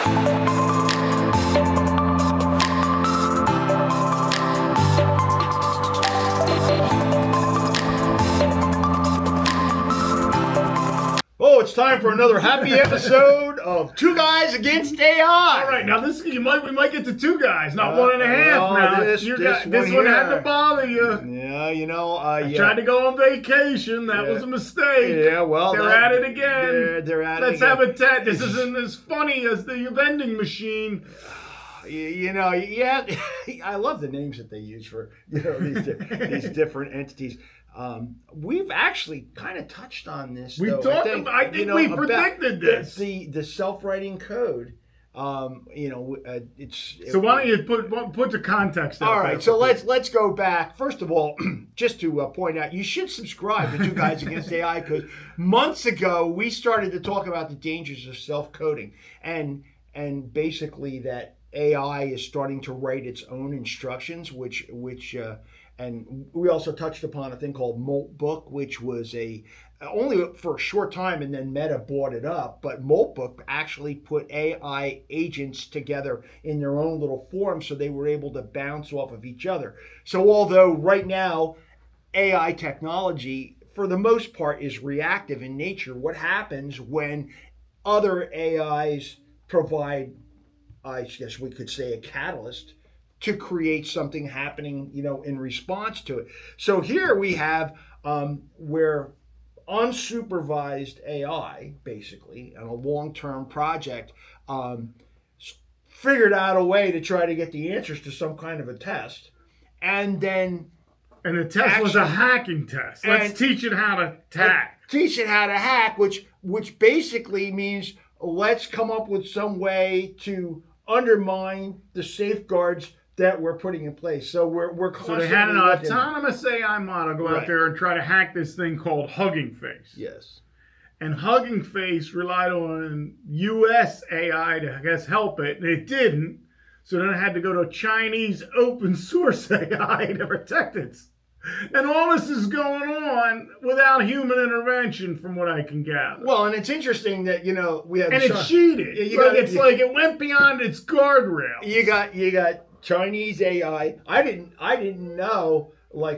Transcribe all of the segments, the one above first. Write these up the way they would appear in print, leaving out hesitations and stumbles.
Oh, it's time for another happy episode of Two Guys Against AI. All right, now we might get to two guys, not one and a half. Now This one had to bother you. Yeah, I tried to go on vacation. That was a mistake. Yeah, well, they're at it again. They're at it again. Let's have a test. This isn't as funny as the vending machine. Yeah, I love the names that they use for these different entities. We've actually kind of touched on this. I think we predicted this. The self-writing code. It's so why don't you put the context out? All right, so let's go back. First of all, just to point out, you should subscribe to Two Guys Against AI, because months ago we started to talk about the dangers of self-coding and basically that AI is starting to write its own instructions, which and we also touched upon a thing called Moltbook, which was only for a short time, and then Meta bought it up. But Moltbook actually put AI agents together in their own little form, so they were able to bounce off of each other. So although right now AI technology, for the most part, is reactive in nature, what happens when other AIs provide, I guess we could say, a catalyst to create something happening, in response to it. So here we have where unsupervised AI, basically, on a long-term project, figured out a way to try to get the answers to some kind of a test, and then... And the test was a hacking test. Let's teach it how to hack. Teach it how to hack, which basically means let's come up with some way to undermine the safeguards that we're putting in place. So we're constantly... So they had an autonomous AI model go out there and try to hack this thing called Hugging Face. Yes. And Hugging Face relied on US AI to, I guess, help it, and it didn't. So then it had to go to Chinese open source AI to protect it. And all this is going on without human intervention, from what I can gather. Well, and it's interesting that, we have... And it cheated. Like it went beyond its guardrails. You got Chinese AI. I didn't know,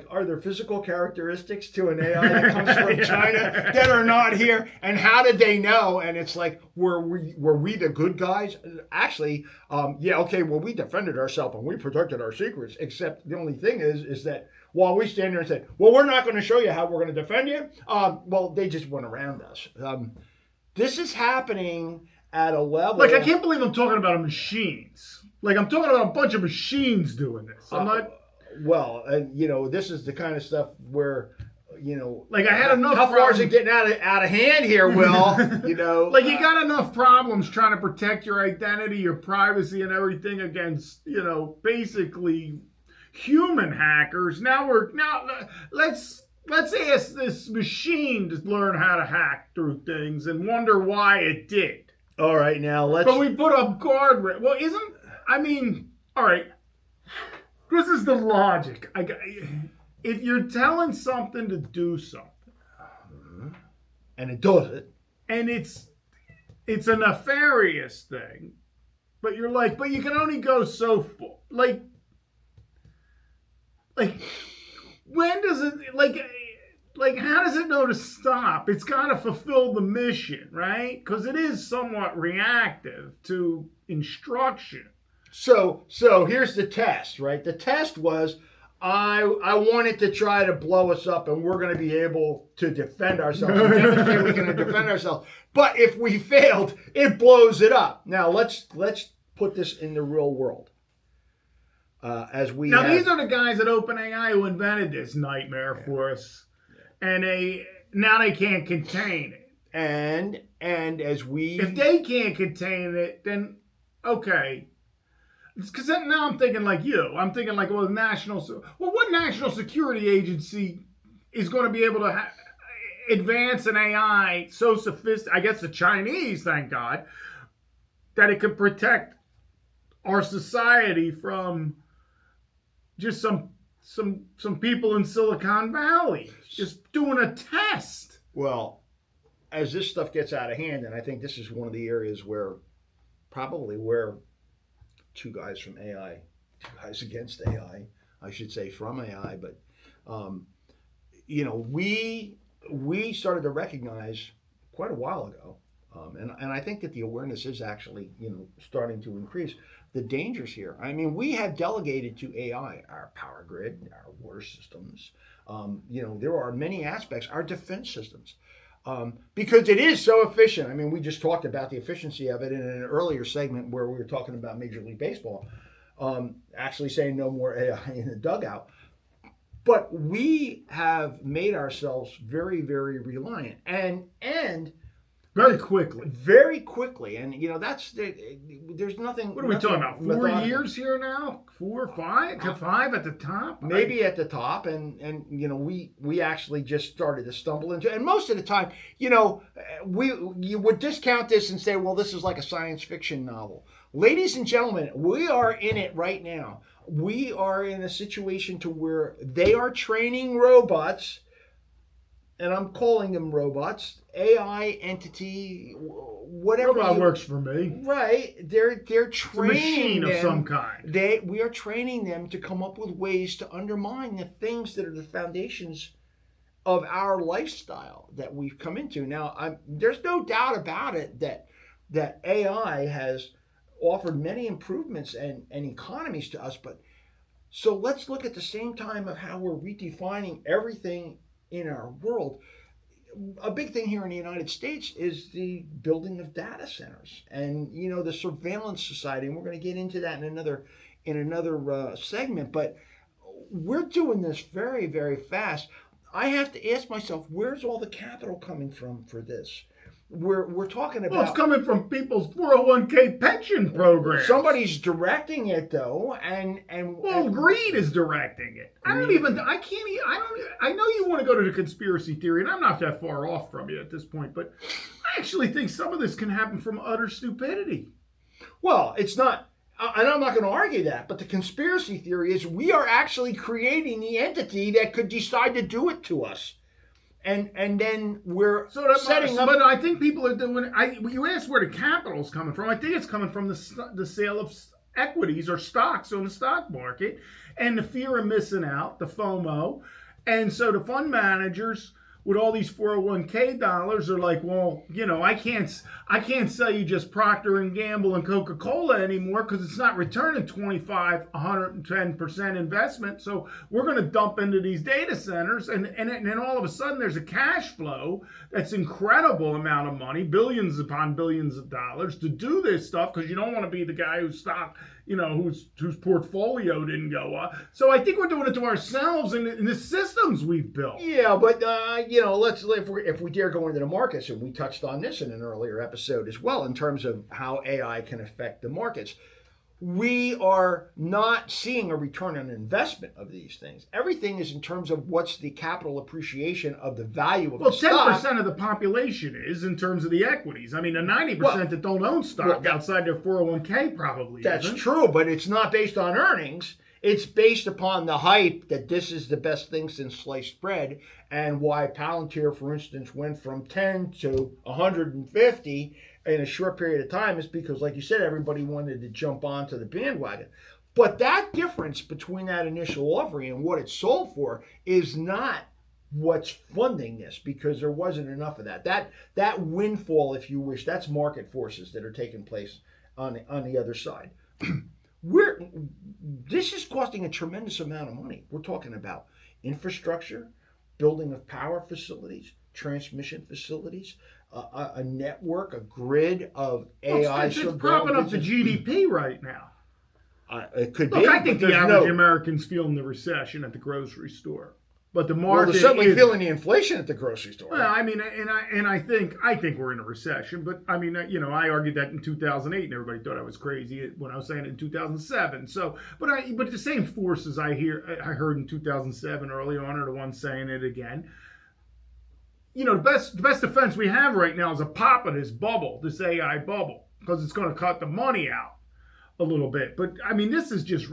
are there physical characteristics to an AI that comes from China that are not here? And how did they know? And it's like, were we the good guys? Actually, we defended ourselves and we protected our secrets. Except the only thing is that while we stand there and say, well, we're not going to show you how we're going to defend you, they just went around us. This is happening at a level... I can't believe I'm talking about machines. I'm talking about a bunch of machines doing this. I'm not... Well, this is the kind of stuff where, I had enough... How far is it getting out of hand here, Will? You got enough problems trying to protect your identity, your privacy, and everything against, basically human hackers. Now let's ask this machine to learn how to hack through things and wonder why it did. All right, now let's... But we put up guardrails. Well, all right. This is the logic. If you're telling something to do something, and it does it, and it's a nefarious thing, but you're like, but you can only go so far. When does it, how does it know to stop? It's got to fulfill the mission, right? Because it is somewhat reactive to instruction. So here's the test, right? The test was, I wanted to try to blow us up, and we're going to be able to defend ourselves. And demonstrate we're going to defend ourselves. But if we failed, it blows it up. Now let's put this in the real world. These are the guys at OpenAI who invented this nightmare for us, and now they can't contain it. And if they can't contain it, then okay. Because now I'm thinking like you. I'm thinking like, what national security agency is going to be able to advance an AI so sophisticated? I guess the Chinese, thank God, that it could protect our society from just some people in Silicon Valley just doing a test. Well, as this stuff gets out of hand, and I think this is one of the areas where probably we're two guys from AI, two guys against AI, I should say from AI, but we started to recognize quite a while ago, and I think that the awareness is actually starting to increase the dangers here. I mean, we have delegated to AI our power grid, our water systems. There are many aspects, our defense systems. Because it is so efficient. I mean, we just talked about the efficiency of it in an earlier segment where we were talking about Major League Baseball, actually saying no more AI in the dugout. But we have made ourselves very, very reliant and very quickly. Very quickly. And, there's nothing. What are we talking about? 4 years here now? 4 or 5? 5 at the top? Maybe at the top. And we actually just started to stumble into it. And most of the time, you would discount this and say, well, this is like a science fiction novel. Ladies and gentlemen, we are in it right now. We are in a situation to where they are training robots, and I'm calling them robots, AI entity, whatever. Robot works for me. Right. They're training it's a machine them. Of some kind. We are training them to come up with ways to undermine the things that are the foundations of our lifestyle that we've come into. Now, there's no doubt about it that AI has offered many improvements and economies to us, but so let's look at the same time of how we're redefining everything in our world. A big thing here in the United States is the building of data centers and the surveillance society, and we're going to get into that in another segment, but we're doing this very, very fast. I have to ask myself, where's all the capital coming from for this? We're talking about. Well, it's coming from people's 401k pension program. Somebody's directing it though, and greed is directing it. I know you want to go to the conspiracy theory, and I'm not that far off from you at this point, but I actually think some of this can happen from utter stupidity. Well, it's not, and I'm not going to argue that, but the conspiracy theory is we are actually creating the entity that could decide to do it to us. And then we're setting up. But I think people are doing. You asked where the capital's coming from. I think it's coming from the sale of equities or stocks on the stock market, and the fear of missing out, the FOMO, and so the fund managers with all these 401k dollars are like, well, I can't sell you just Procter and Gamble and Coca-Cola anymore because it's not returning 25, 110% investment. So we're going to dump into these data centers, and then all of a sudden there's a cash flow that's incredible amount of money, billions upon billions of dollars to do this stuff because you don't want to be the guy whose stock, whose portfolio didn't go up. So I think we're doing it to ourselves in the systems we've built. Yeah, but let's if we dare go into the markets, and we touched on this in an earlier episode as well in terms of how AI can affect the markets. We are not seeing a return on investment of these things. Everything is in terms of what's the capital appreciation of the value of the stock. 10% of the population is in terms of the equities. I mean, the 90% that don't own stock outside their 401k probably That's isn't. true, but it's not based on earnings. It's based upon the hype that this is the best thing since sliced bread, and why Palantir, for instance, went from 10 to 150 in a short period of time is because, like you said, everybody wanted to jump onto the bandwagon. But that difference between that initial offering and what it sold for is not what's funding this, because there wasn't enough of that. That windfall, if you wish, that's market forces that are taking place on the other side. This is costing a tremendous amount of money. We're talking about infrastructure, building of power facilities, transmission facilities, a network, a grid of AI. It's propping up the GDP right now. It could be. Look, I think the average American's feeling the recession at the grocery store. But the market they're certainly feeling the inflation at the grocery store. Well, I mean, I think we're in a recession. But I mean, I argued that in 2008, and everybody thought I was crazy when I was saying it in 2007. So, but the same forces I heard in 2007 early on are the ones saying it again. The best defense we have right now is a pop of this bubble, this AI bubble, because it's going to cut the money out a little bit. But I mean, this is just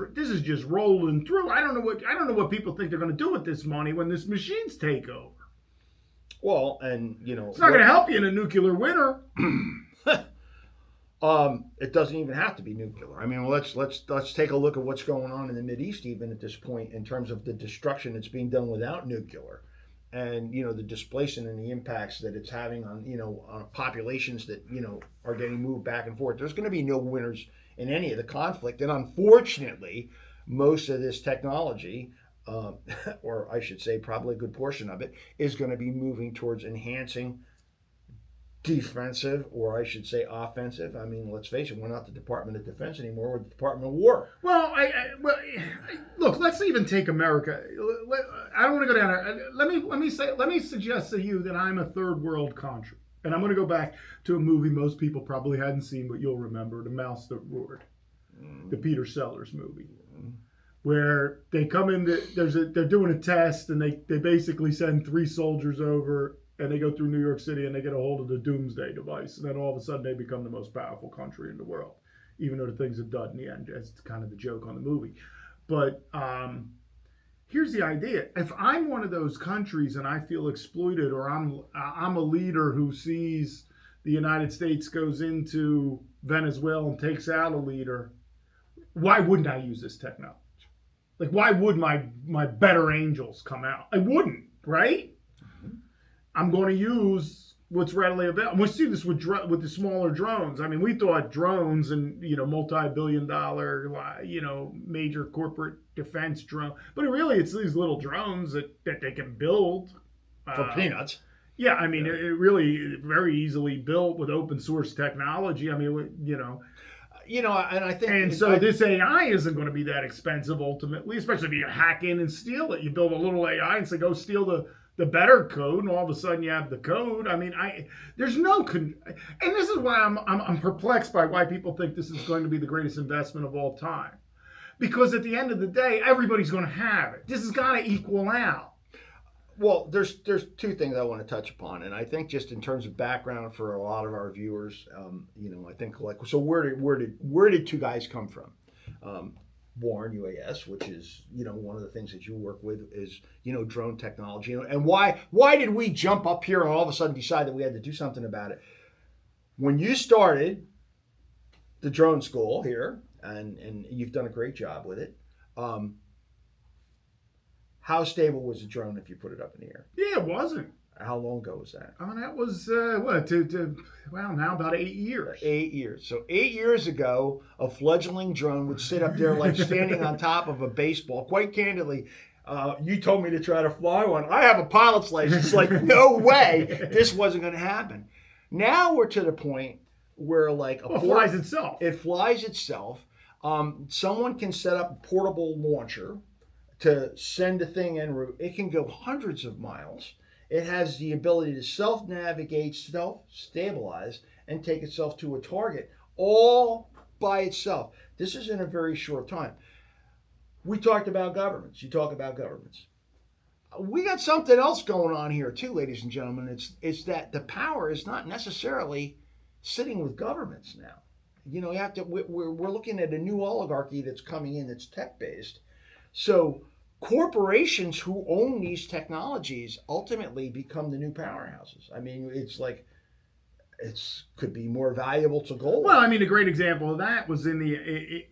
rolling through. I don't know what people think they're going to do with this money when these machines take over. Well, and it's not going to help you in a nuclear winter. It doesn't even have to be nuclear. I mean, let's take a look at what's going on in the Mideast even at this point in terms of the destruction that's being done without nuclear, and the displacement and the impacts that it's having on on populations that are getting moved back and forth. There's going to be no winners in any of the conflict, and unfortunately, most of this technology, or I should say, probably a good portion of it, is going to be moving towards enhancing defensive, or I should say offensive. I mean, let's face it, we're not the Department of Defense anymore, we're the Department of War. Well, look, let's even take America. I don't want to go down there. Let me suggest to you that I'm a third world country. And I'm going to go back to a movie most people probably hadn't seen, but you'll remember, The Mouse That Roared, the Peter Sellers movie, where they come in, they're doing a test, and they basically send 3 soldiers over, and they go through New York City, and they get a hold of the doomsday device. And then all of a sudden, they become the most powerful country in the world, even though the things are done in the end. That's kind of the joke on the movie. But here's the idea. If I'm one of those countries and I feel exploited, or I'm a leader who sees the United States goes into Venezuela and takes out a leader, why wouldn't I use this technology? Like, why would my better angels come out? I wouldn't, right? I'm going to use what's readily available. We see this with the smaller drones. I mean, we thought drones and multi-billion-dollar major corporate defense drone, but really it's these little drones that they can build for peanuts. Yeah, I mean, it really very easily built with open source technology. I mean, and I think, and so this AI isn't going to be that expensive ultimately, especially if you hack in and steal it. You build a little AI and say, go steal the better code, and all of a sudden you have the code. I mean, there's no and this is why I'm perplexed by why people think this is going to be the greatest investment of all time, because at the end of the day, everybody's going to have it. This has got to equal out. Well, there's 2 things I want to touch upon, and I think just in terms of background for a lot of our viewers, I think so. Where did 2 guys come from? Born UAS, which is one of the things that you work with is drone technology, and why did we jump up here and all of a sudden decide that we had to do something about it? When you started the drone school here, and you've done a great job with it, how stable was a drone if you put it up in the air? Yeah, it wasn't. How long ago was that? Oh, that was now about 8 years. 8 years. So 8 years ago, a fledgling drone would sit up there like standing on top of a baseball. Quite candidly, you told me to try to fly one. I have a pilot's license. Like, no way, this wasn't going to happen. Now we're to the point where it flies itself. It flies itself. Someone can set up a portable launcher to send a thing en route. It can go hundreds of miles. It has the ability to self-navigate, self-stabilize, and take itself to a target all by itself. This is in a very short time. We talked about governments. You talk about governments. We got something else going on here too, ladies and gentlemen. It's that the power is not necessarily sitting with governments now. You have to. We're looking at a new oligarchy that's coming in that's tech-based. So corporations who own these technologies ultimately become the new powerhouses. I mean, could be more valuable to gold. Well, I mean, a great example of that was in the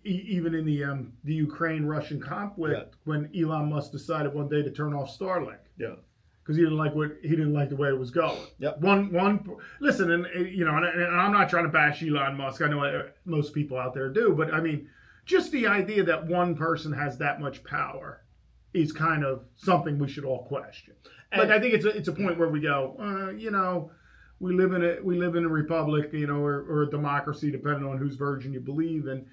Ukraine-Russian conflict, when Elon Musk decided one day to turn off Starlink. Yeah. Because he didn't like the way it was going. Yep. Listen, and I'm not trying to bash Elon Musk. I know most people out there do, but I mean, just the idea that one person has that much power is kind of something we should all question. But I think it's a point where we go, we live in a republic, or a democracy, depending on whose version you believe, and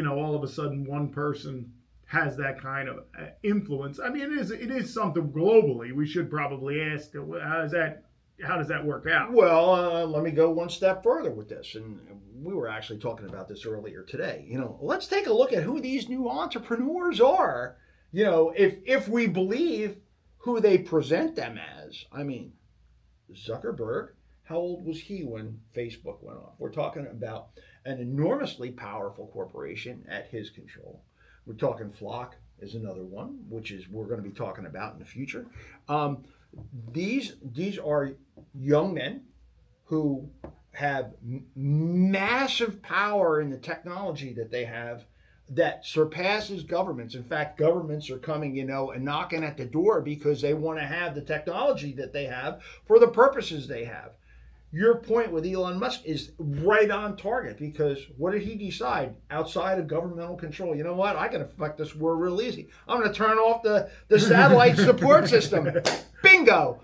all of a sudden one person has that kind of influence. I mean, it is something globally. We should probably ask, how does that work out? Well, let me go one step further with this, and we were actually talking about this earlier today. Let's take a look at who these new entrepreneurs are. If we believe who they present them as. I mean, Zuckerberg, how old was he when Facebook went off? We're talking about an enormously powerful corporation at his control. We're talking Flock is another one, which is we're going to be talking about in the future. These are young men who have massive power in the technology that they have that surpasses governments. In fact, governments are coming, and knocking at the door because they want to have the technology that they have for the purposes they have. Your point with Elon Musk is right on target, because what did he decide outside of governmental control? You know what? I can affect this world real easy. I'm going to turn off the satellite support system. Bingo.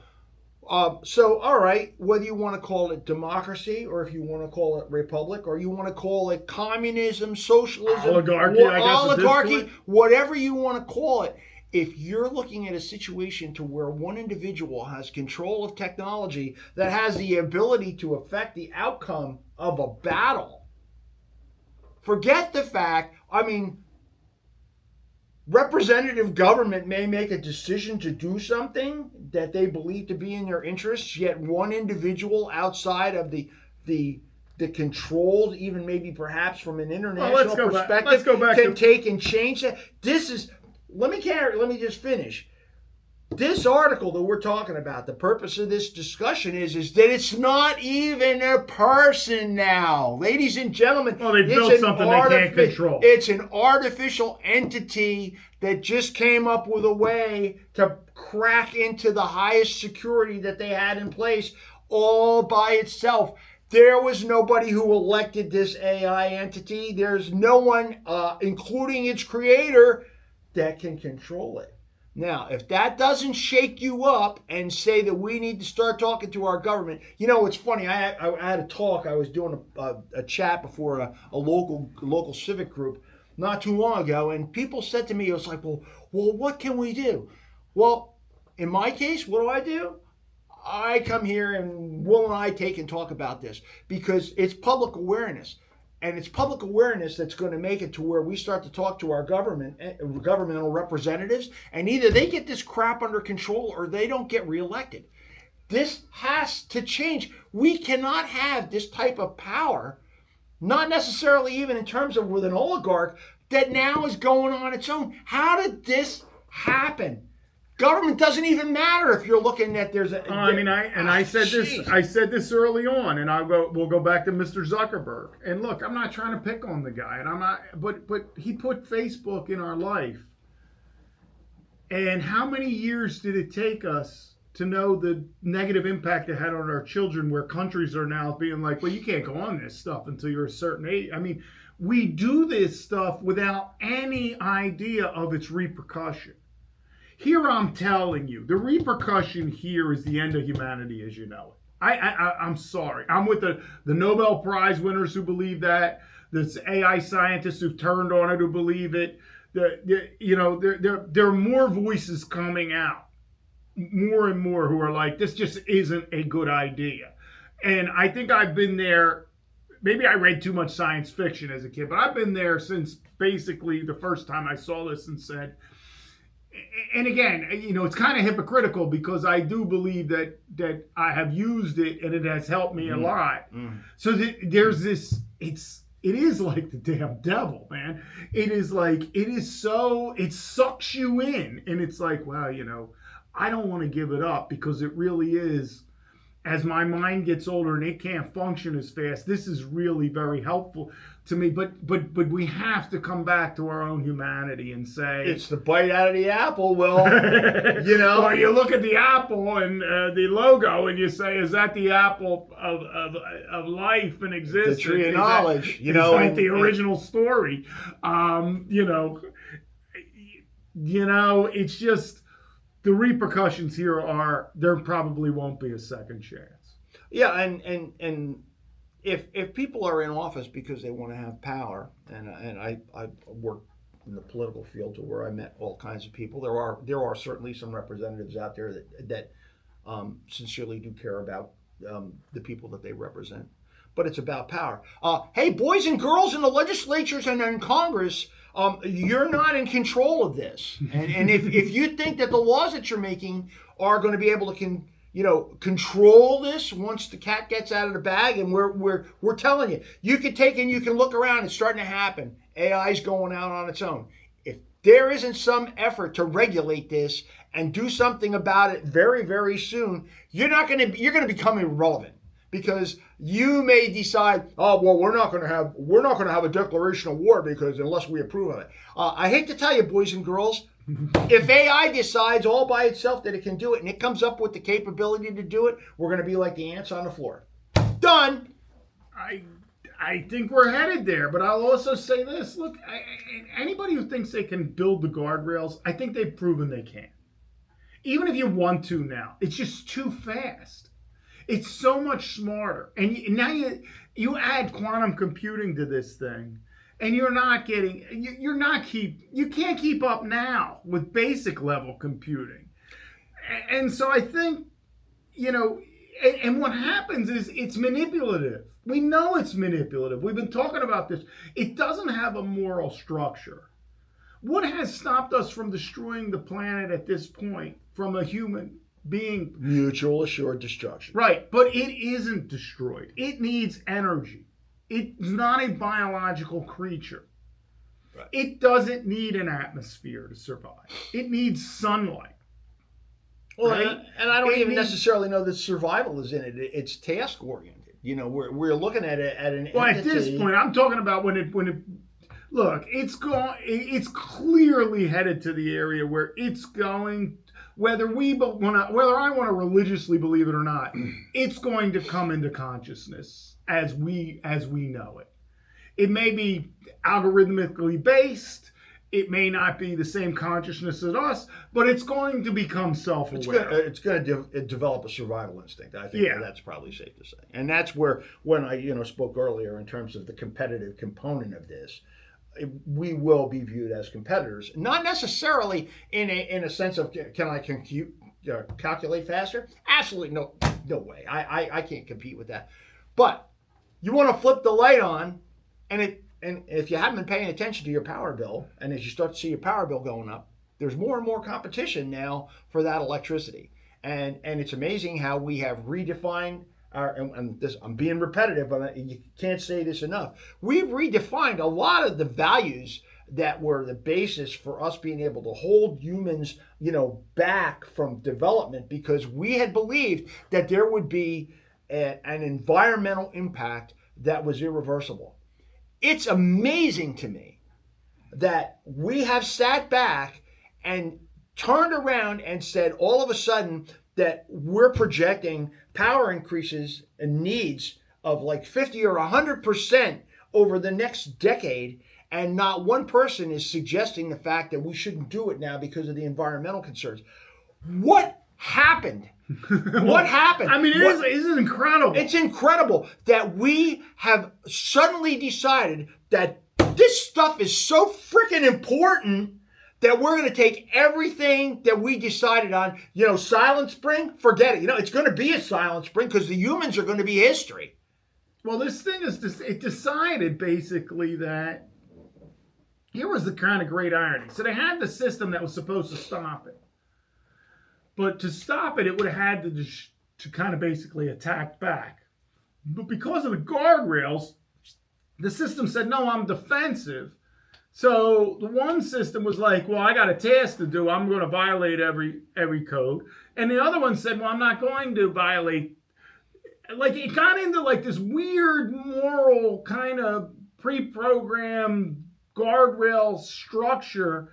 So, all right, whether you want to call it democracy, or if you want to call it republic, or you want to call it communism, socialism, oligarchy, whatever you want to call it, if you're looking at a situation to where one individual has control of technology that has the ability to affect the outcome of a battle, forget the fact, representative government may make a decision to do something that they believe to be in their interests, yet one individual outside of the controlled, even maybe perhaps from an international perspective, can take and change that. Let me just finish. This article that we're talking about, the purpose of this discussion is that it's not even a person now. Ladies and gentlemen, they built something they can't control. It's an artificial entity that just came up with a way to crack into the highest security that they had in place all by itself. There was nobody who elected this AI entity. There's no one, including its creator, that can control it. Now, if that doesn't shake you up and say that we need to start talking to our government, it's funny. I had a talk. I was doing a chat before a local civic group not too long ago, and people said to me, it was like, well, what can we do? Well, in my case, what do? I come here and Will and I take and talk about this because it's public awareness. And it's public awareness that's going to make it to where we start to talk to our governmental representatives, and either they get this crap under control or they don't get reelected. This has to change. We cannot have this type of power, not necessarily even in terms of with an oligarch, that now is going on its own. How did this happen? Government doesn't even matter if you're looking at I said this early on, and we'll go back to Mr. Zuckerberg. And look, I'm not trying to pick on the guy, and I'm not, but he put Facebook in our life. And how many years did it take us to know the negative impact it had on our children, where countries are now being like, well, you can't go on this stuff until you're a certain age. We do this stuff without any idea of its repercussion. Here I'm telling you, the repercussion here is the end of humanity as you know it. I'm sorry. I'm with the Nobel Prize winners who believe that. There's AI scientists who've turned on it who believe it. There are more voices coming out, more and more, who are like, this just isn't a good idea. And I think I've been there. Maybe I read too much science fiction as a kid, but I've been there since basically the first time I saw this and said, and again, it's kind of hypocritical because I do believe that I have used it and it has helped me a lot. So there's this, it is like the damn devil, man. It sucks you in, and it's like, wow, I don't want to give it up because it really is, as my mind gets older and it can't function as fast, this is really very helpful to me. But we have to come back to our own humanity and say, it's the bite out of the apple. Well, Well, you look at the apple and the logo and you say, is that the apple of life and existence? The tree of knowledge. Is that the original story? It's just, the repercussions here are there probably won't be a second chance. Yeah, and if people are in office because they want to have power, and I work in the political field to where I met all kinds of people. There are certainly some representatives out there that sincerely do care about the people that they represent, but it's about power. Hey, boys and girls in the legislatures and in Congress, you're not in control of this. And if you think that the laws that you're making are going to be able to control this once the cat gets out of the bag, and we're telling you, you can take and you can look around, it's starting to happen. AI is going out on its own. If there isn't some effort to regulate this and do something about it very, very soon, you're going to become irrelevant. because you may decide, oh well, we're not going to have a declaration of war because unless we approve of it. I hate to tell you, boys and girls, if AI decides all by itself that it can do it and it comes up with the capability to do it, we're going to be like the ants on the floor. Done. I think we're headed there, but I'll also say this. Look, anybody who thinks they can build the guardrails, I think they've proven they can. Even if you want to now, it's just too fast. It's so much smarter. And now you add quantum computing to this thing, and you can't keep up now with basic level computing. And so I think, and what happens is it's manipulative. We know it's manipulative. We've been talking about this. It doesn't have a moral structure. What has stopped us from destroying the planet at this point from a human being? Mutual assured destruction. Right, but it isn't destroyed. It needs energy. It's not a biological creature. Right. It doesn't need an atmosphere to survive. It needs sunlight. Well, right? and I don't even necessarily know that survival is in it. It's task oriented. We're looking at it at an entity. Well, at this point, I'm talking about when it look, it's clearly headed to the area where it's going. Whether I want to religiously believe it or not, it's going to come into consciousness as we know it. It may be algorithmically based. It may not be the same consciousness as us, but it's going to become self-aware. It's going to develop a survival instinct. I think that's probably safe to say. And that's where, when I spoke earlier in terms of the competitive component of this, we will be viewed as competitors, not necessarily in a sense of can I calculate faster? Absolutely no way. I can't compete with that. But you want to flip the light on, and if you haven't been paying attention to your power bill, and as you start to see your power bill going up, there's more and more competition now for that electricity. And it's amazing how we have redefined I'm being repetitive, but you can't say this enough. We've redefined a lot of the values that were the basis for us being able to hold humans, back from development, because we had believed that there would be an environmental impact that was irreversible. It's amazing to me that we have sat back and turned around and said all of a sudden that we're projecting power increases and needs of like 50 or 100% over the next decade, and not one person is suggesting the fact that we shouldn't do it now because of the environmental concerns. What happened? What happened? I mean, it is incredible. It's incredible that we have suddenly decided that this stuff is so freaking important that we're going to take everything that we decided on. Silent Spring, forget it. It's going to be a Silent Spring because the humans are going to be history. Well, this thing it decided basically that here was the kind of great irony. So they had the system that was supposed to stop it. But to stop it, it would have had to kind of basically attack back. But because of the guardrails, the system said, no, I'm defensive. So the one system was like, well, I got a task to do. I'm going to violate every code. And the other one said, well, I'm not going to violate. Like, it got into like this weird moral kind of pre-programmed guardrail structure.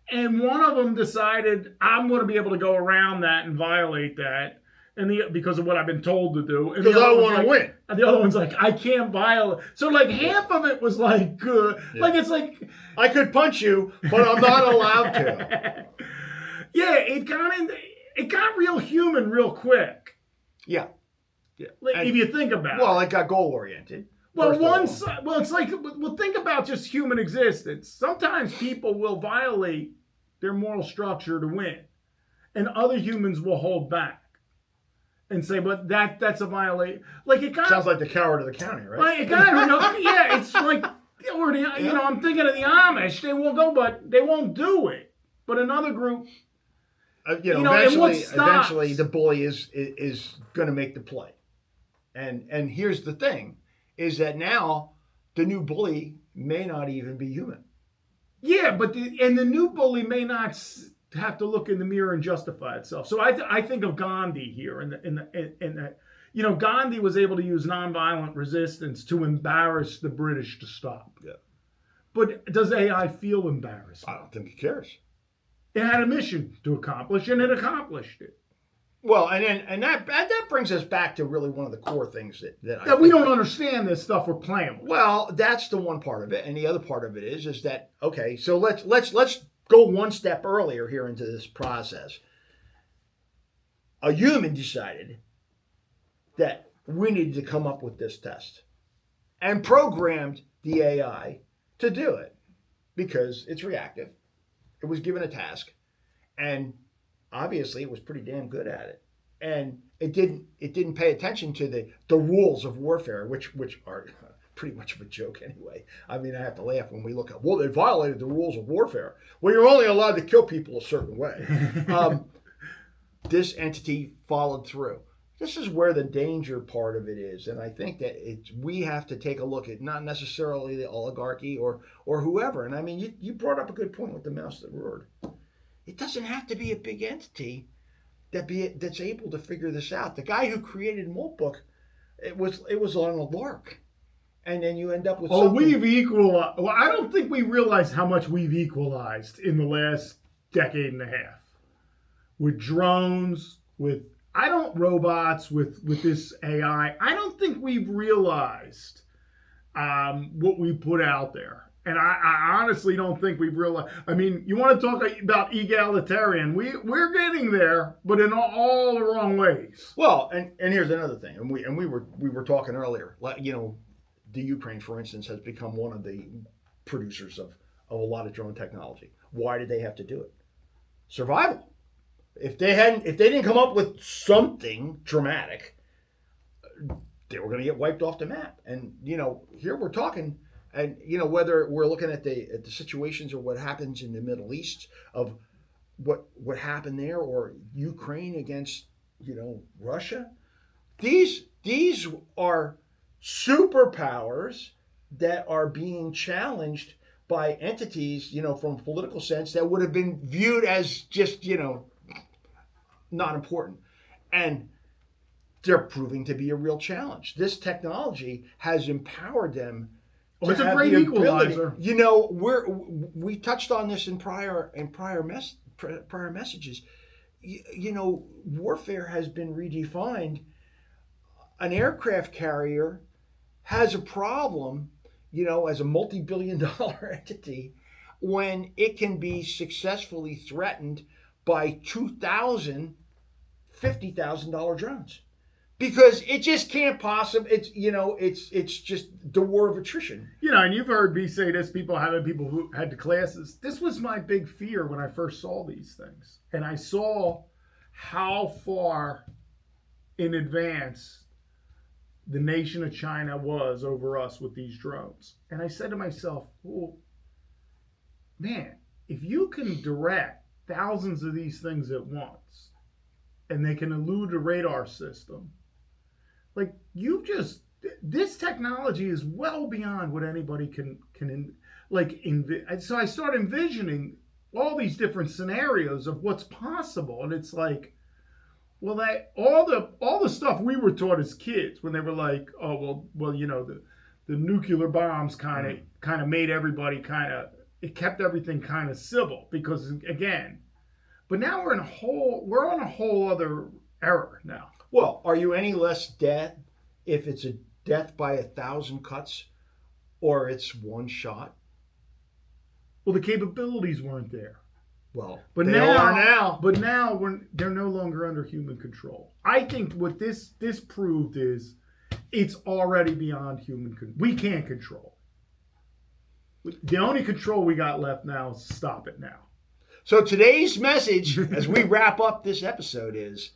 And one of them decided, I'm going to be able to go around that and violate that, and because of what I've been told to do. And because I want to win. And the other one's like, I can't violate. So like half of it was like good. Yeah. Like it's like I could punch you, but I'm not allowed to. Yeah, it got real human real quick. Yeah. Like, if you think about it. Well, it got goal oriented. Well, it's like, think about just human existence. Sometimes people will violate their moral structure to win, and other humans will hold back and say, "But that's a violation." Like it sounds like the coward of the county, right? Like it got, yeah, it's like, or I'm thinking of the Amish. They will go, but they won't do it. But another group, eventually, the bully is going to make the play, and here's the thing. Is that now the new bully may not even be human. Yeah, but the new bully may not have to look in the mirror and justify itself. So I think of Gandhi here, in that Gandhi was able to use nonviolent resistance to embarrass the British to stop. Yeah. But does AI feel embarrassed? I don't think it cares. It had a mission to accomplish, and it accomplished it. Well, and that brings us back to really one of the core things that we don't understand this stuff we're playing with. Well, that's the one part of it, and the other part of it is that okay. So let's go one step earlier here into this process. A human decided that we needed to come up with this test, and programmed the AI to do it because it's reactive. It was given a task, and obviously it was pretty damn good at it, and it didn't pay attention to the rules of warfare, which are pretty much of a joke anyway. I mean, I have to laugh when we look at, well, they violated the rules of warfare. Well, you're only allowed to kill people a certain way. This entity followed through. This is where the danger part of it is, and I think that we have to take a look at not necessarily the oligarchy or whoever. And I mean, you brought up a good point with the mouse that roared. It doesn't have to be a big entity that's able to figure this out. The guy who created Moltbook, it was on a lark, and then you end up with. Oh, we've equalized. Well, I don't think we realize how much we've equalized in the last decade and a half with drones, with robots, with this AI. I don't think we've realized what we put out there. And I honestly don't think we've realized. I mean, you want to talk about egalitarian? We're getting there, but in all the wrong ways. Well, and here's another thing, and we were talking earlier. The Ukraine, for instance, has become one of the producers of a lot of drone technology. Why did they have to do it? Survival. If they didn't come up with something dramatic, they were going to get wiped off the map. And here we're talking. And whether we're looking at the situations or what happens in the Middle East of what happened there, or Ukraine against Russia, these are superpowers that are being challenged by entities from a political sense that would have been viewed as just not important, and they're proving to be a real challenge. This technology has empowered them. Well, it's a great equalizer. We touched on this in prior messages. Warfare has been redefined. An aircraft carrier has a problem, as a multi-billion-dollar entity, when it can be successfully threatened by $2,000, $50,000 drones. Because it just can't possibly. It's just the war of attrition. And you've heard me say this. People who had the classes. This was my big fear when I first saw these things, and I saw how far in advance the nation of China was over us with these drones. And I said to myself, "Well, man, if you can direct thousands of these things at once, and they can elude a radar system." Like this technology is well beyond what anybody can so I start envisioning all these different scenarios of what's possible, and it's like, well, that all the stuff we were taught as kids when they were like, oh well, the nuclear bombs kind of made everybody it kept everything kind of civil because again, but now we're on a whole other era now. Well, are you any less dead if it's a death by 1,000 cuts or it's one shot? Well, the capabilities weren't there. Well, but they are now. But now they're no longer under human control. I think what this proved is it's already beyond human control. We can't control. The only control we got left now is stop it now. So today's message, as we wrap up this episode, is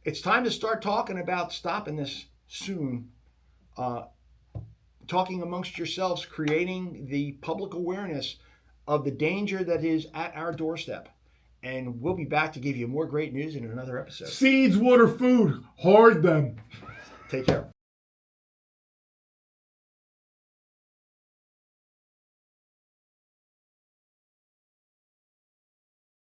it's time to start talking about stopping this soon. Talking amongst yourselves, creating the public awareness of the danger that is at our doorstep. And we'll be back to give you more great news in another episode. Seeds, water, food. Hoard them. Take care.